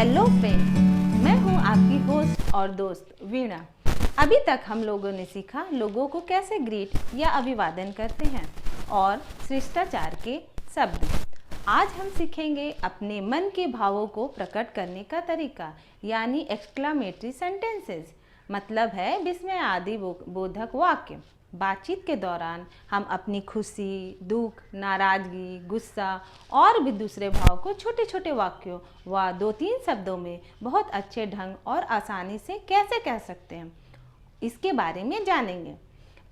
Hello friends, मैं हूं आपकी होस्ट और दोस्त वीणा। अभी तक हम लोगों ने सीखा लोगों को कैसे ग्रीट या अभिवादन करते हैं और शिष्टाचार के शब्द। आज हम सीखेंगे अपने मन के भावों को प्रकट करने का तरीका, यानी एक्सक्लामेटरी सेंटेंसेस। मतलब है विस्मय आदि बोधक वाक्य। बातचीत के दौरान हम अपनी खुशी, दुख, नाराज़गी, गुस्सा और भी दूसरे भाव को छोटे छोटे वाक्यों व 2-3 शब्दों में बहुत अच्छे ढंग और आसानी से कैसे कह सकते हैं, इसके बारे में जानेंगे।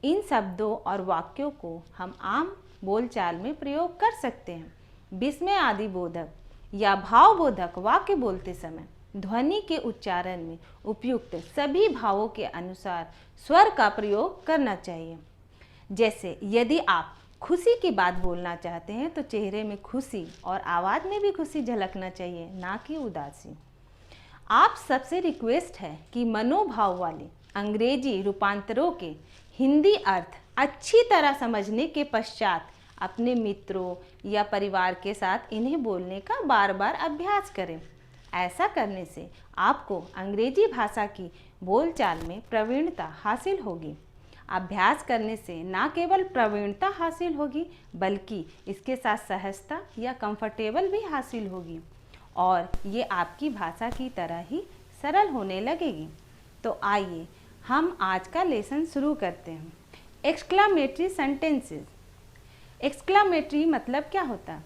इन शब्दों और वाक्यों को हम आम बोलचाल में प्रयोग कर सकते हैं। विस्मय आदि बोधक या भावबोधक वाक्य बोलते समय ध्वनि के उच्चारण में उपयुक्त सभी भावों के अनुसार स्वर का प्रयोग करना चाहिए। जैसे यदि आप खुशी की बात बोलना चाहते हैं तो चेहरे में खुशी और आवाज़ में भी खुशी झलकना चाहिए, ना कि उदासी। आप सबसे रिक्वेस्ट है कि मनोभाव वाले अंग्रेजी रूपांतरों के हिंदी अर्थ अच्छी तरह समझने के पश्चात अपने मित्रों या परिवार के साथ इन्हें बोलने का बार बार अभ्यास करें। ऐसा करने से आपको अंग्रेजी भाषा की बोलचाल में प्रवीणता हासिल होगी। अभ्यास करने से न केवल प्रवीणता हासिल होगी बल्कि इसके साथ सहजता या कंफर्टेबल भी हासिल होगी और ये आपकी भाषा की तरह ही सरल होने लगेगी। तो आइए हम आज का लेसन शुरू करते हैं। Exclamatory sentences. एक्सक्लामेटरी मतलब क्या होता है?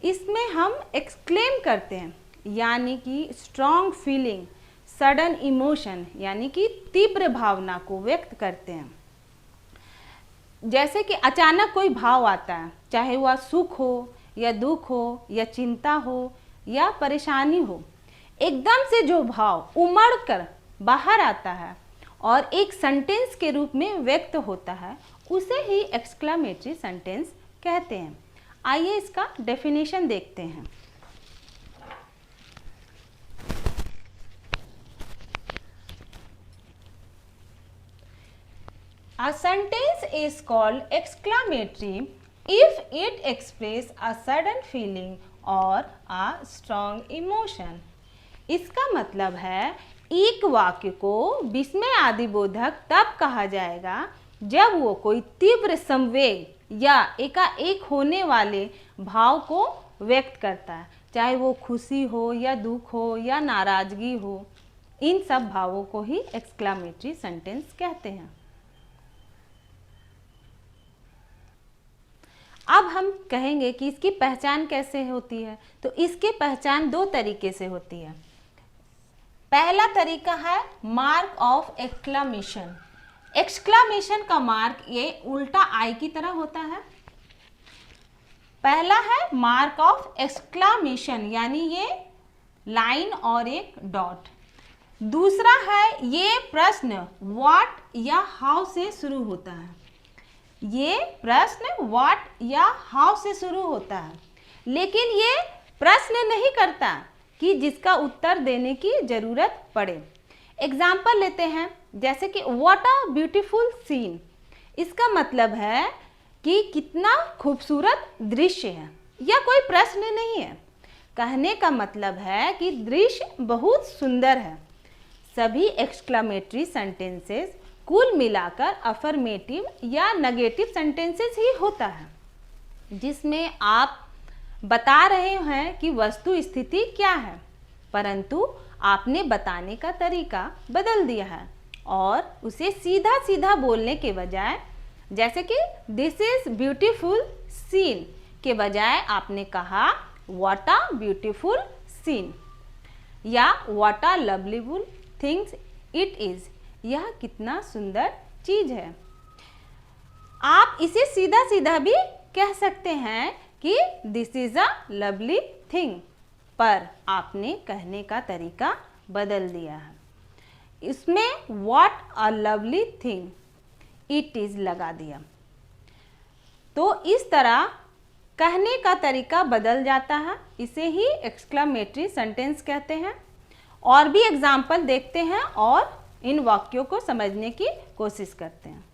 इसमें हम एक्सक्लेम करते हैं, यानी कि स्ट्रॉन्ग फीलिंग, सडन इमोशन, यानी कि तीव्र भावना को व्यक्त करते हैं। जैसे कि अचानक कोई भाव आता है, चाहे वह सुख हो या दुख हो या चिंता हो या परेशानी हो, एकदम से जो भाव उमड़ कर बाहर आता है और एक सेंटेंस के रूप में व्यक्त होता है, उसे ही एक्सक्लामेटरी सेंटेंस कहते हैं। आइए इसका डेफिनेशन देखते हैं। A sentence is called exclamatory if it expresses a sudden feeling or a strong emotion. इसका मतलब है एक वाक्य को विस्मय आदि बोधक तब कहा जाएगा जब वो कोई तीव्र संवेग या एकाएक होने वाले भाव को व्यक्त करता है, चाहे वो खुशी हो या दुख हो या नाराज़गी हो। इन सब भावों को ही एक्सक्लामेटरी सेंटेंस कहते हैं। अब हम कहेंगे कि इसकी पहचान कैसे होती है। तो इसकी पहचान 2 तरीके से होती है। पहला तरीका है मार्क ऑफ एक्सक्लामेशन। एक्सक्लामेशन का मार्क ये उल्टा आई की तरह होता है। पहला है मार्क ऑफ एक्सक्लामेशन, यानी ये लाइन और एक डॉट। दूसरा है ये प्रश्न व्हाट या हाउ से शुरू होता है। ये प्रश्न व्हाट या हाउ से शुरू होता है, लेकिन ये प्रश्न नहीं करता कि जिसका उत्तर देने की जरूरत पड़े। एग्जाम्पल लेते हैं, जैसे कि व्हाट अ ब्यूटीफुल सीन। इसका मतलब है कि कितना खूबसूरत दृश्य है, या कोई प्रश्न नहीं है। कहने का मतलब है कि दृश्य बहुत सुंदर है। सभी एक्सक्लामेटरी सेंटेंसेस कुल मिलाकर अफर्मेटिव या नेगेटिव सेंटेंसेस ही होता है, जिसमें आप बता रहे हैं कि वस्तु स्थिति क्या है, परंतु आपने बताने का तरीका बदल दिया है और उसे सीधा सीधा बोलने के बजाय, जैसे कि दिस इज ब्यूटीफुल सीन के बजाय आपने कहा व्हाट अ ब्यूटीफुल सीन या what a lovelyful things it is. यह कितना सुंदर चीज है। आप इसे सीधा सीधा भी कह सकते हैं कि this is a lovely thing, पर आपने कहने का तरीका बदल दिया है। इसमें what a lovely thing it is लगा दिया। तो इस तरह कहने का तरीका बदल जाता है। इसे ही एक्सक्लामेटरी सेंटेंस कहते हैं। और भी एग्जाम्पल देखते हैं और इन वाक्यों को समझने की कोशिश करते हैं।